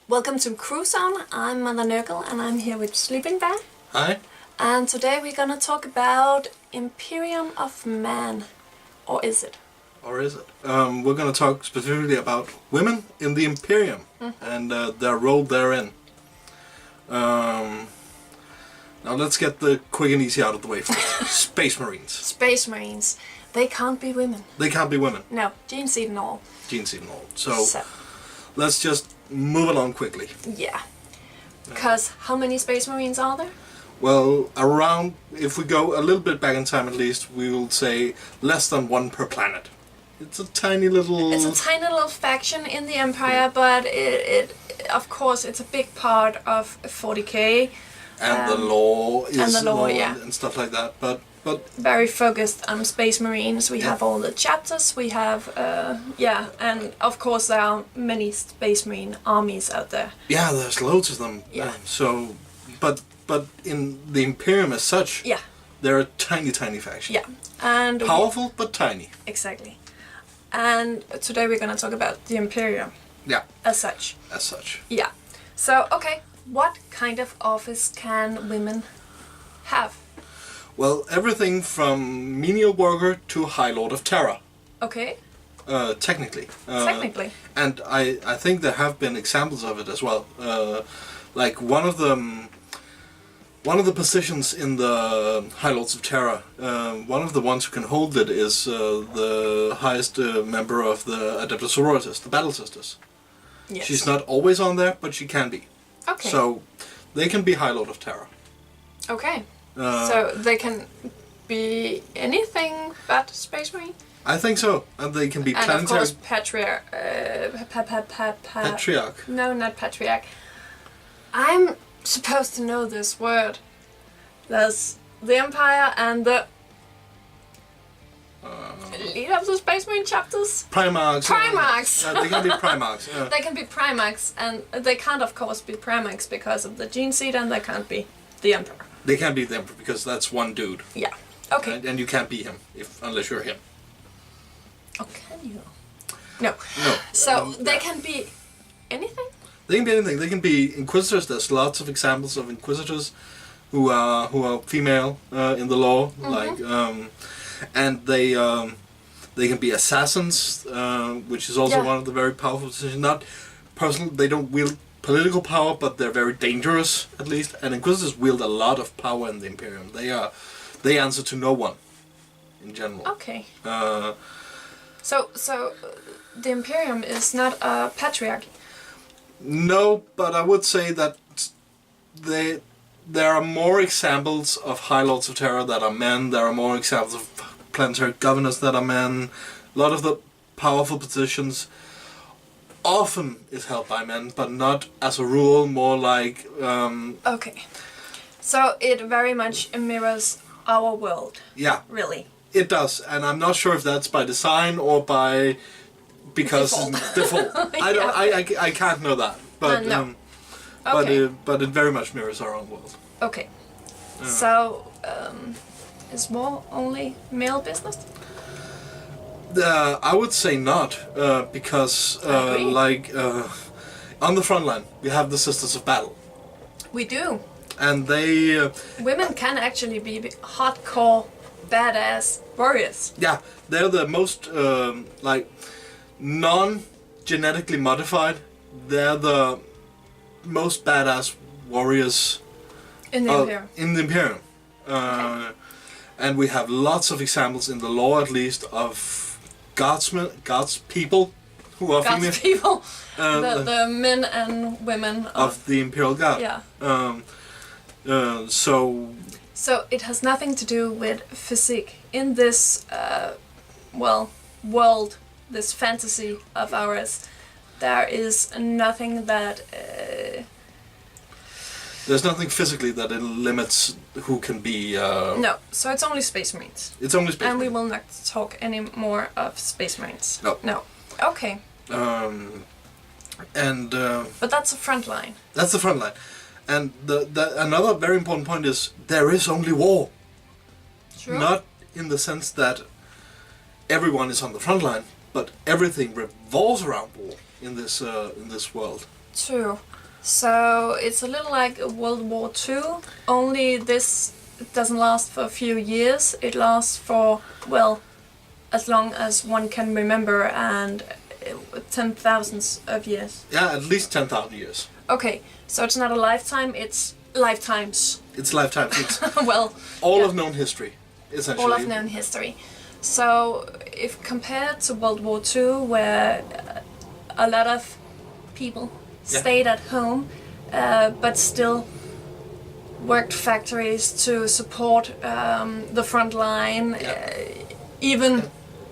Welcome to Cruise On. I'm Mother Nurgle and I'm here with Sleeping Bear. Hi. And today we're gonna talk about Imperium of Man. Or is it? Or is it? We're going to talk specifically about women in the Imperium and their role therein. Now let's get the quick and easy out of the way first. Space Marines. Space Marines. They can't be women. They can't be women. No, gene seed and all. Gene seed and all. So let's just move along quickly. Yeah. Because how many Space Marines are there? Well, around, if we go a little bit back in time at least, we will say less than one per planet. It's a tiny little... It's a tiny little faction in the Empire, but it of course, it's a big part of 40k. And the law is and the law, yeah. and stuff like that, but very focused on Space Marines. We have all the chapters, we have, and of course there are many Space Marine armies out there. Yeah, there's loads of them. Yeah. But in the Imperium as such, they're a tiny faction. Yeah. And powerful, but tiny. Exactly. And today we're going to talk about the Imperium. Yeah. As such. As such. Yeah. So, okay, what kind of office can women have? Well, everything from menial worker to High Lord of Terror. Okay. Technically. Technically. And I think there have been examples of it as well. Like one of the positions in the High Lords of Terror, one of the ones who can hold it is the highest member of the Adeptus Sororitas, the Battle Sisters. Yes. She's not always on there, but she can be. Okay. So they can be High Lord of Terror. Okay. So they can be anything but Space Marine? I think so. And they can be planetary... And of course Patriarch. Patriarch. No, not Patriarch. I'm supposed to know this word. There's the Empire and the lead of the Space Marine chapters. Primarchs. Primarchs. They can be Primarchs. They can be Primarchs, and they can't, of course, be Primarchs because of the gene seed, and they can't be the Emperor. They can't be the Emperor because that's one dude. Yeah. Okay. And you can't be him unless you're him. Oh, can you? No. No. So they can be anything. They can be anything. They can be Inquisitors. There's lots of examples of Inquisitors who are female in the law, and they can be assassins, which is also one of the very powerful positions. Not personal. They don't wield political power, but they're very dangerous at least. And Inquisitors wield a lot of power in the Imperium. They answer to no one, in general. Okay. So the Imperium is not a patriarchy. No, but I would say that there are more examples of High Lords of Terror that are men. There are more examples of planetary governors that are men. A lot of the powerful positions often is held by men, but not as a rule. More like Okay, so it very much mirrors our world. Yeah, really. It does, and I'm not sure if that's by design or because default. I can't know that, but no. Okay. but it very much mirrors our own world. Okay, so is war only male business? I would say not, because on the front line we have the Sisters of Battle. We do. And they women can actually be hardcore, badass warriors. Yeah, they're the most non-genetically modified. They're the most badass warriors in the Imperium. In the Imperium. And we have lots of examples in the law, at least, of God's people who are female. God's people, the men and women of the Imperial Guard. Yeah. So it has nothing to do with physique in this world, this fantasy of ours. There is nothing that. There's nothing physically that limits who can be... No, so it's only Space Marines. It's only Space Marines. And we will not talk any more of Space Marines. No. No. Okay. But that's the front line. That's the front line. And another very important point is there is only war. Sure. Not in the sense that everyone is on the front line, but everything revolves around war in this world. True. So it's a little like World War II, only this doesn't last for a few years. It lasts for, well, as long as one can remember, and 10,000s of years. Yeah, at least 10,000 years. Okay, so it's not a lifetime, it's lifetimes. It's lifetimes. It's Well, all yeah. of known history, essentially. All of known history. So if compared to World War II, where a lot of people stayed at home, but still worked factories to support the front line, even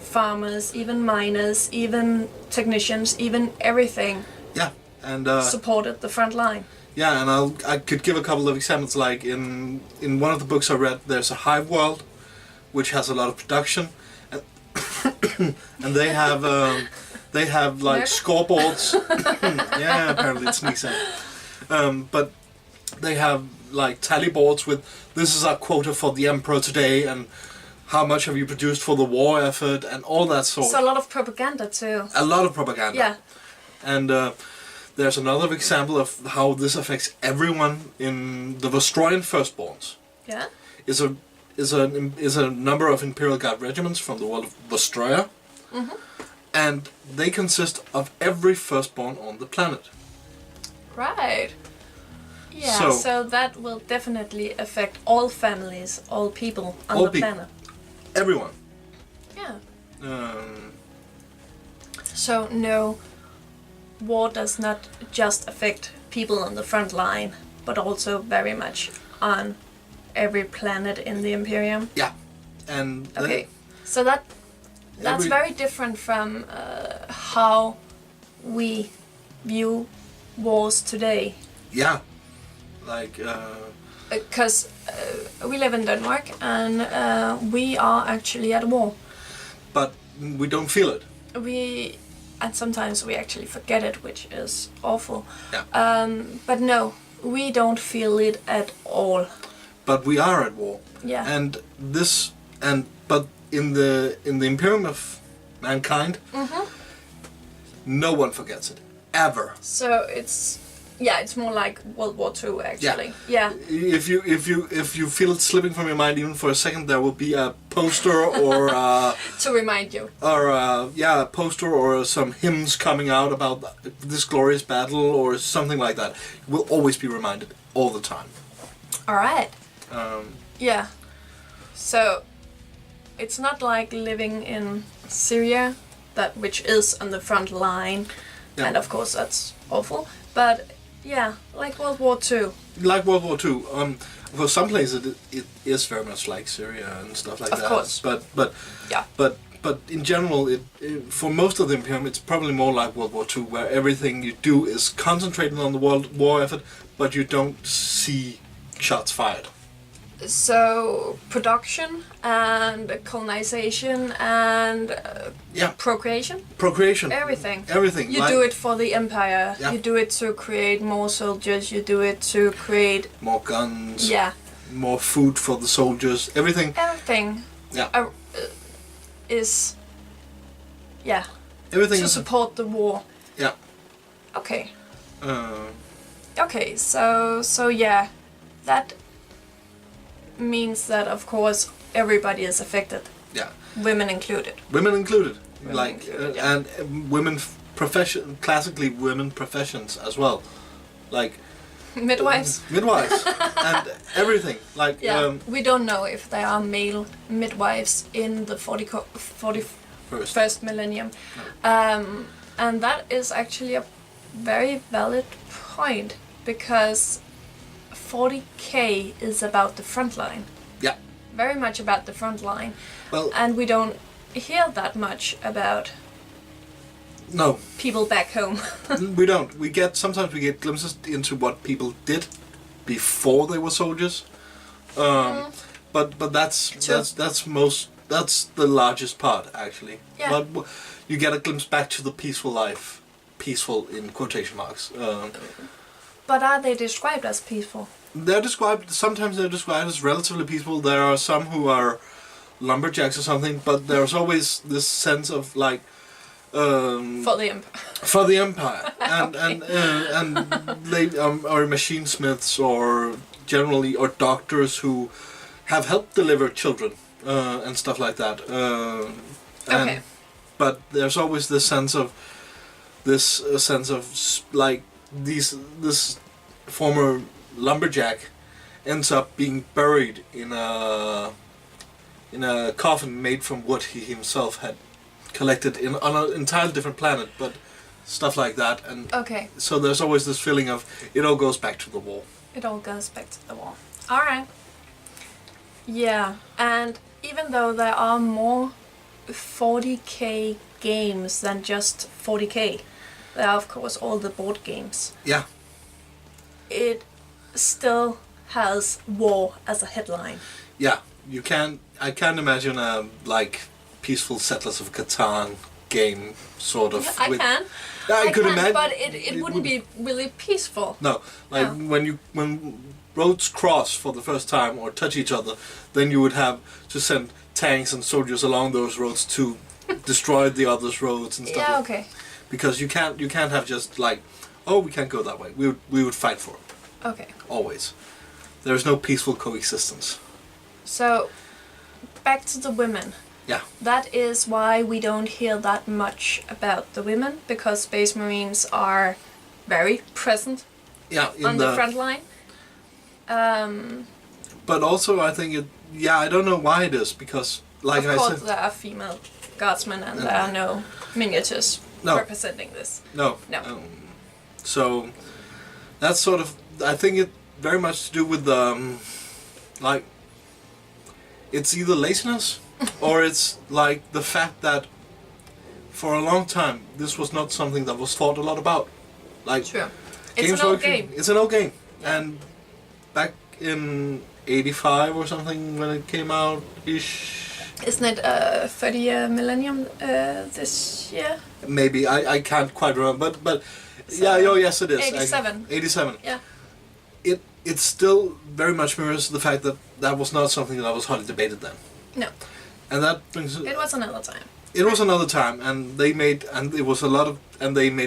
farmers, even miners, even technicians, even everything Yeah, and supported the front line. yeah, and I could give a couple of examples. Like in one of the books I read, there's a hive world, which has a lot of production, and, and they have like scoreboards. Yeah, apparently it's sneezing. But they have like tally boards with, this is our quota for the emperor today, and how much have you produced for the war effort, and all that sort. So a lot of propaganda too. A lot of propaganda. Yeah. And there's another example of how this affects everyone in the Vostroyan firstborns. Yeah. Is a number of Imperial Guard regiments from the world of Vostroya, and they consist of every firstborn on the planet. Right. Yeah, so that will definitely affect all families, all people on the planet. Everyone. Yeah. Um, So no, war does not just affect people on the front line, but also very much on every planet in the Imperium. yeah, and Okay, so that's very different from how we view wars today. yeah, like Because we live in Denmark, and we are actually at war. but we don't feel it. And sometimes we actually forget it, which is awful. Yeah. But no, we don't feel it at all. But we are at war. Yeah. But in the Imperium of Mankind, no one forgets it ever. So it's more like World War II actually. Yeah. If you feel it slipping from your mind even for a second, there will be a poster or To remind you. or a poster or some hymns coming out about this glorious battle or something like that. We'll always be reminded all the time. All right. Um, Yeah. So it's not like living in Syria, which is on the front line, and of course that's awful. But yeah, like World War II. Like World War II. For some places it is very much like Syria and stuff like that. Of course. But in general, for most of the Imperium, it's probably more like World War II, where everything you do is concentrated on the world war effort, but you don't see shots fired. So production and colonization and procreation, Everything. You do it for the empire. Yeah. You do it to create more soldiers. You do it to create more guns. Yeah. More food for the soldiers. Everything. Everything. Yeah. Is Everything to is support the war. Yeah. Okay. Okay, So yeah, that means that of course everybody is affected. Yeah. Women included. Women included. Women like included, yeah. and women classically women professions as well, like Midwives. midwives and everything. Like We don't know if there are male midwives in the 41st millennium. And that is actually a very valid point, because 40k is about the front line. Yeah. Very much about the front line. Well, And we don't hear that much about no, people back home. we don't. Sometimes we get glimpses into what people did before they were soldiers. But that's the largest part actually. Yeah. But you get a glimpse back to the peaceful life, peaceful in quotation marks. But are they described as peaceful? Sometimes they're described as relatively peaceful. There are some who are lumberjacks or something, but there's always this sense of like For the Empire. For the Empire, and Okay. and they are machine smiths or generally or doctors who have helped deliver children and stuff like that. And, Okay. But there's always this sense of like this former lumberjack ends up being buried in a coffin made from wood he himself had collected on an entirely different planet, but stuff like that. And Okay. so there's always this feeling of it all goes back to the wall. It all goes back to the wall. Alright. Yeah, and even though there are more 40k games than just 40k, there are of course all the board games. Yeah. It still has war as a headline. Yeah, I can't imagine a like peaceful Settlers of Catan game sort of. I can. Yeah, I could can, imagine, but it wouldn't be really peaceful. No, like No. when roads cross for the first time or touch each other, then you would have to send tanks and soldiers along those roads to destroy the others' roads and stuff. Yeah, okay. Because you can't have just like, oh, we can't go that way. We would fight for it Okay. always. There is no peaceful coexistence. So, back to the women. Yeah. That is why we don't hear that much about the women, because Space Marines are very present Yeah, on the front line. But also, I think it. Yeah, I don't know why it is because, like Of I course, said, there are female guardsmen and there are no miniatures No. representing this. no. No. So that's sort of. I think it very much to do with like. It's either laziness, or it's like the fact that for a long time this was not something that was thought a lot about. Like True. It's games an old were- game. It's an old game, and back in '85 or something when it came out ish. Isn't it 30-year millennium this year? Maybe I can't quite remember, but So, yeah, oh yes, it is. 87. 87. Yeah. It still very much mirrors the fact that that was not something that was hotly debated then. No. And that brings It was another time. it was another time, and they made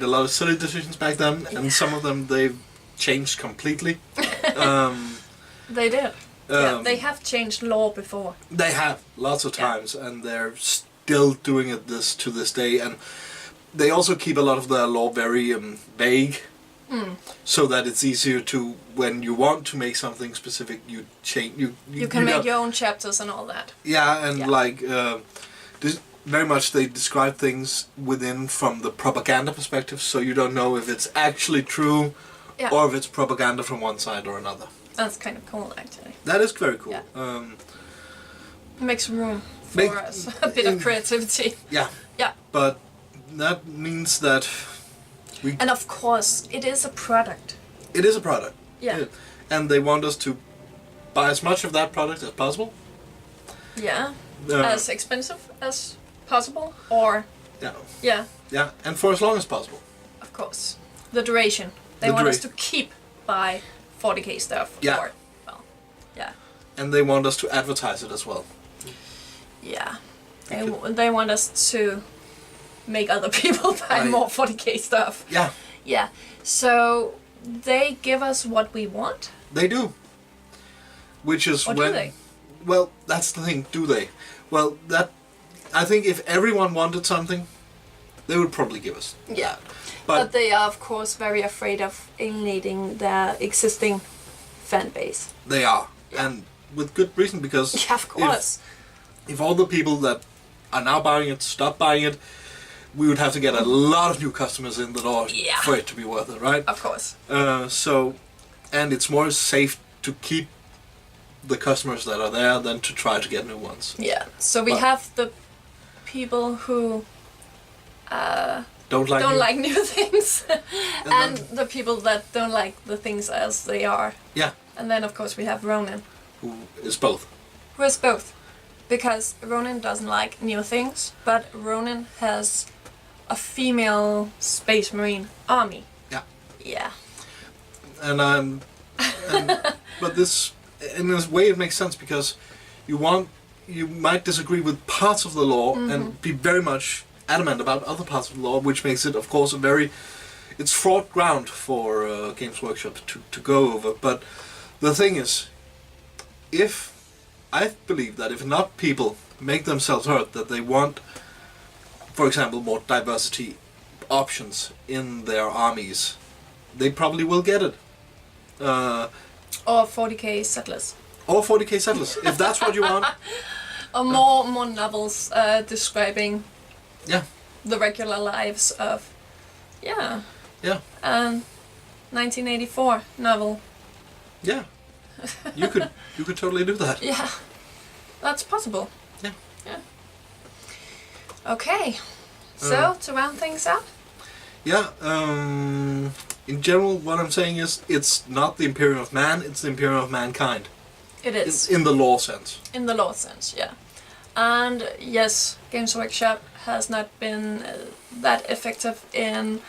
a lot of silly decisions back then, and some of them they've changed completely. They did. Yeah, Um, they have changed law before. They have lots of Yeah. times, and they're still doing it to this day. And they also keep a lot of their law very vague, so that it's easier to, when you want to make something specific, you change. You can make your own chapters and all that. Yeah, and Yeah. like very much they describe things within from the propaganda perspective, so you don't know if it's actually true Yeah. or if it's propaganda from one side or another. That's kind of cool, actually. That is very cool. Yeah. Makes room for Make- us. A bit of creativity. Yeah. Yeah. But that means that And of course, it is a product. it is a product. Yeah. And they want us to buy as much of that product as possible. Yeah. Uh, As expensive as possible, or Yeah. yeah, Yeah, and for as long as possible. of course. The duration. They The want us dura- to keep buy 40k stuff. Yeah. Or, well, yeah. And they want us to advertise it as well. Yeah. Okay. They want us to make other people buy Right. more 40k stuff. Yeah, Yeah. So they give us what we want. they do. Which is Or when... do they? Well, that's the thing, do they? Well, I think if everyone wanted something, they would probably give us Yeah. that. But they are of course very afraid of alienating their existing fan base. They are. Yeah. And with good reason, because Yeah, of course. if all the people that are now buying it stop buying it, we would have to get a lot of new customers in the door Yeah. for it to be worth it, right? Of course. And it's more safe to keep the customers that are there than to try to get new ones. Yeah. So we But- have the people who Don't like don't new- like new things, and then- the people that don't like the things as they are. Yeah, And then of course we have Ronan, who is both. who is both. Because Ronan doesn't like new things, but Ronan has a female Space Marine army. Yeah. Yeah. And but this, in this way, it makes sense because you might disagree with parts of the law and be very much adamant about other parts of the lore, which makes it, of course, it's fraught ground for Games Workshop to go over. But the thing is, I believe that if enough people make themselves heard that they want, for example, more diversity options in their armies, they probably will get it. Or 40k settlers. Or 40k settlers, if that's what you want. Or more novels describing the regular lives of 1984 novel. Yeah, you could totally do that. Yeah, that's possible. Yeah. Okay, so to round things up. Yeah. In general, what I'm saying is, it's not the Imperium of Man; it's the Imperium of Mankind. It is. In the lore sense. In the lore sense, yeah. And yes, Games Workshop has not been that effective in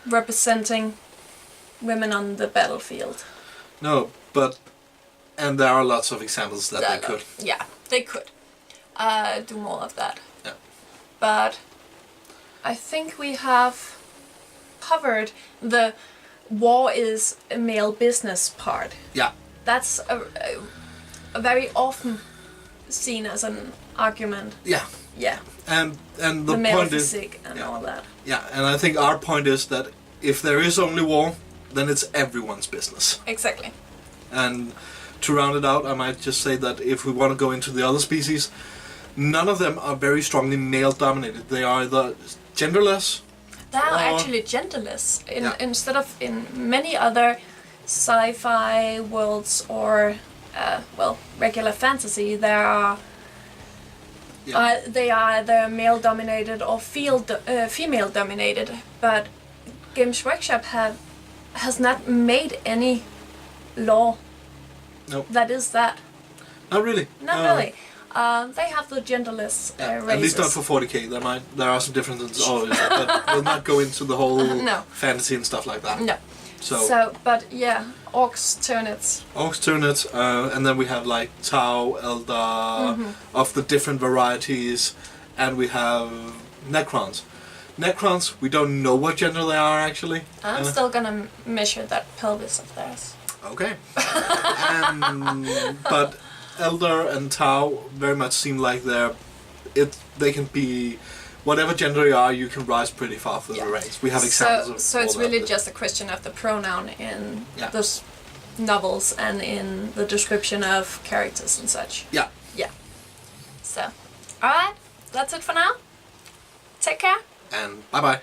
representing women on the battlefield. No, and there are lots of examples that they could. Yeah, they could do more of that. Yeah. But I think we have covered the war is a male business part. Yeah. That's a very often seen as an argument. Yeah. Yeah. And the male point physique is, and all that. Yeah, and I think our point is that if there is only war, then it's everyone's business. Exactly. And to round it out, I might just say that if we want to go into the other species, none of them are very strongly male-dominated. They are either genderless. They are actually genderless. Instead of in many other sci-fi worlds or regular fantasy, they are either male-dominated or female-dominated. But Games Workshop has not made any law that is that. Not really. Not really. They have the genderless races. At least not for 40k. There are some differences always, but we'll not go into the whole fantasy and stuff like that. No. But yeah, orcs, Tyranids. Orcs, Tyranids, and then we have like Tau, Eldar, of the different varieties, and we have Necrons. Necrons, we don't know what gender they are actually. I'm still gonna measure that pelvis of theirs. Okay. But Eldar and Tau very much seem like they can be whatever gender you are, you can rise pretty far through the ranks. We have examples of so it's really just a question of the pronoun in those novels and in the description of characters and such. Yeah. Yeah. So, alright, that's it for now. Take care. And bye-bye.